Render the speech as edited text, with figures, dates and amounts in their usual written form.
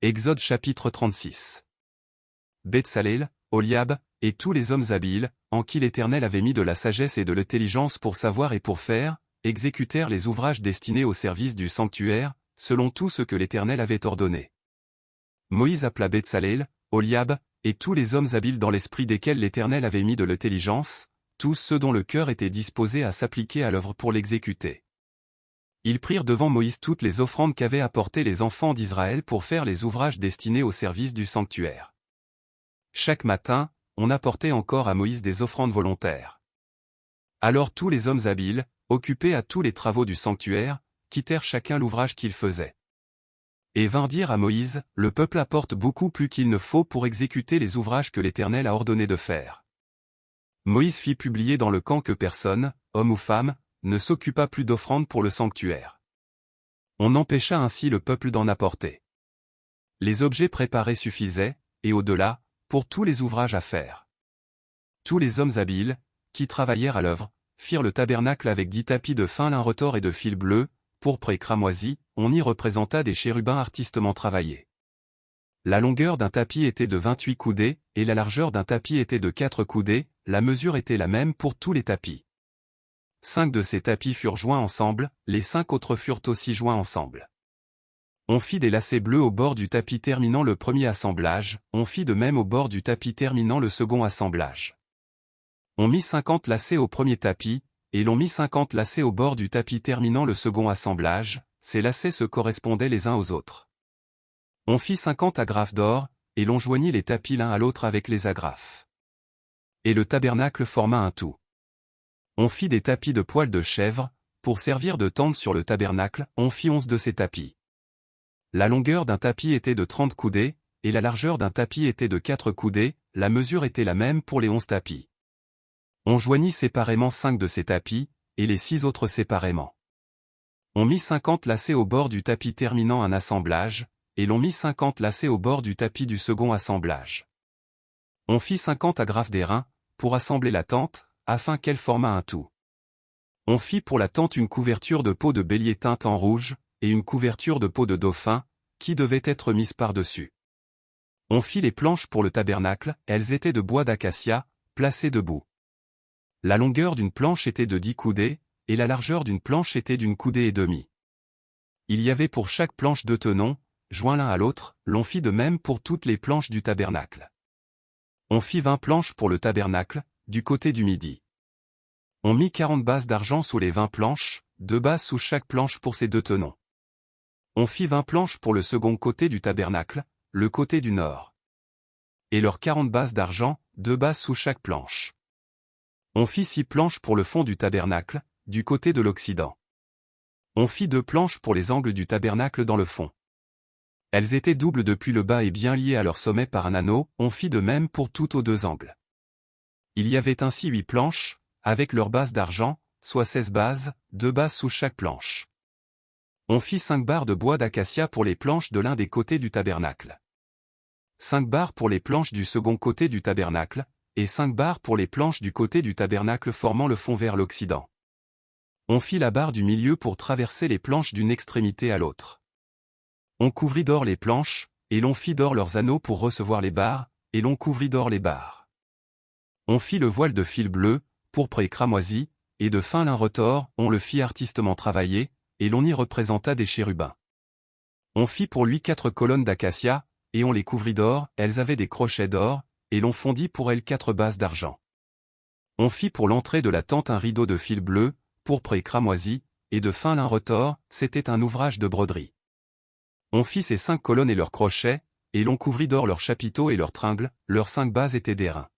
Exode chapitre 36. Betsalel, Oliab, et tous les hommes habiles, en qui l'Éternel avait mis de la sagesse et de l'intelligence pour savoir et pour faire, exécutèrent les ouvrages destinés au service du sanctuaire, selon tout ce que l'Éternel avait ordonné. Moïse appela Betsalel, Oliab, et tous les hommes habiles dans l'esprit desquels l'Éternel avait mis de l'intelligence, tous ceux dont le cœur était disposé à s'appliquer à l'œuvre pour l'exécuter. Ils prirent devant Moïse toutes les offrandes qu'avaient apportées les enfants d'Israël pour faire les ouvrages destinés au service du sanctuaire. Chaque matin, on apportait encore à Moïse des offrandes volontaires. Alors tous les hommes habiles, occupés à tous les travaux du sanctuaire, quittèrent chacun l'ouvrage qu'il faisait. Et vinrent dire à Moïse, le peuple apporte beaucoup plus qu'il ne faut pour exécuter les ouvrages que l'Éternel a ordonné de faire. Moïse fit publier dans le camp que personne, homme ou femme, ne s'occupa plus d'offrandes pour le sanctuaire. On empêcha ainsi le peuple d'en apporter. Les objets préparés suffisaient, et au-delà, pour tous les ouvrages à faire. Tous les hommes habiles, qui travaillèrent à l'œuvre, firent le tabernacle avec 10 tapis de fin lin retors et de fil bleu, pourpre et cramoisi, on y représenta des chérubins artistement travaillés. La longueur d'un tapis était de 28 coudées, et la largeur d'un tapis était de 4 coudées, la mesure était la même pour tous les tapis. 5 de ces tapis furent joints ensemble, les 5 autres furent aussi joints ensemble. On fit des lacets bleus au bord du tapis terminant le premier assemblage, on fit de même au bord du tapis terminant le second assemblage. On mit 50 lacets au premier tapis, et l'on mit 50 lacets au bord du tapis terminant le second assemblage, ces lacets se correspondaient les uns aux autres. On fit 50 agrafes d'or, et l'on joignit les tapis l'un à l'autre avec les agrafes. Et le tabernacle forma un tout. On fit des tapis de poils de chèvre, pour servir de tente sur le tabernacle, on fit 11 de ces tapis. La longueur d'un tapis était de 30 coudées, et la largeur d'un tapis était de 4 coudées, la mesure était la même pour les 11 tapis. On joignit séparément 5 de ces tapis, et les 6 autres séparément. On mit 50 lacets au bord du tapis terminant un assemblage, et l'on mit 50 lacets au bord du tapis du second assemblage. On fit 50 agrafes d'airain, pour assembler la tente, afin qu'elle formât un tout. On fit pour la tente une couverture de peau de bélier teinte en rouge, et une couverture de peau de dauphin, qui devait être mise par-dessus. On fit les planches pour le tabernacle, elles étaient de bois d'acacia, placées debout. La longueur d'une planche était de 10 coudées, et la largeur d'une planche était d'une coudée et demie. Il y avait pour chaque planche 2 tenons, joints l'un à l'autre, l'on fit de même pour toutes les planches du tabernacle. On fit 20 planches pour le tabernacle, du côté du midi. On mit 40 bases d'argent sous les 20 planches, 2 bases sous chaque planche pour ces 2 tenons. On fit 20 planches pour le second côté du tabernacle, le côté du nord. Et leurs 40 bases d'argent, 2 bases sous chaque planche. On fit 6 planches pour le fond du tabernacle, du côté de l'occident. On fit 2 planches pour les angles du tabernacle dans le fond. Elles étaient doubles depuis le bas et bien liées à leur sommet par un anneau, on fit de même pour tout aux 2 angles. Il y avait ainsi 8 planches, avec leurs bases d'argent, soit 16 bases, 2 bases sous chaque planche. On fit 5 barres de bois d'acacia pour les planches de l'un des côtés du tabernacle. 5 barres pour les planches du second côté du tabernacle, et 5 barres pour les planches du côté du tabernacle formant le fond vers l'occident. On fit la barre du milieu pour traverser les planches d'une extrémité à l'autre. On couvrit d'or les planches, et l'on fit d'or leurs anneaux pour recevoir les barres, et l'on couvrit d'or les barres. On fit le voile de fil bleu, pourpre et cramoisi, et de fin lin retors, on le fit artistement travailler, et l'on y représenta des chérubins. On fit pour lui 4 colonnes d'acacia, et on les couvrit d'or, elles avaient des crochets d'or, et l'on fondit pour elles 4 bases d'argent. On fit pour l'entrée de la tente un rideau de fil bleu, pourpre et cramoisi, et de fin lin retors, c'était un ouvrage de broderie. On fit ces 5 colonnes et leurs crochets, et l'on couvrit d'or leurs chapiteaux et leurs tringles, leurs 5 bases étaient d'airain.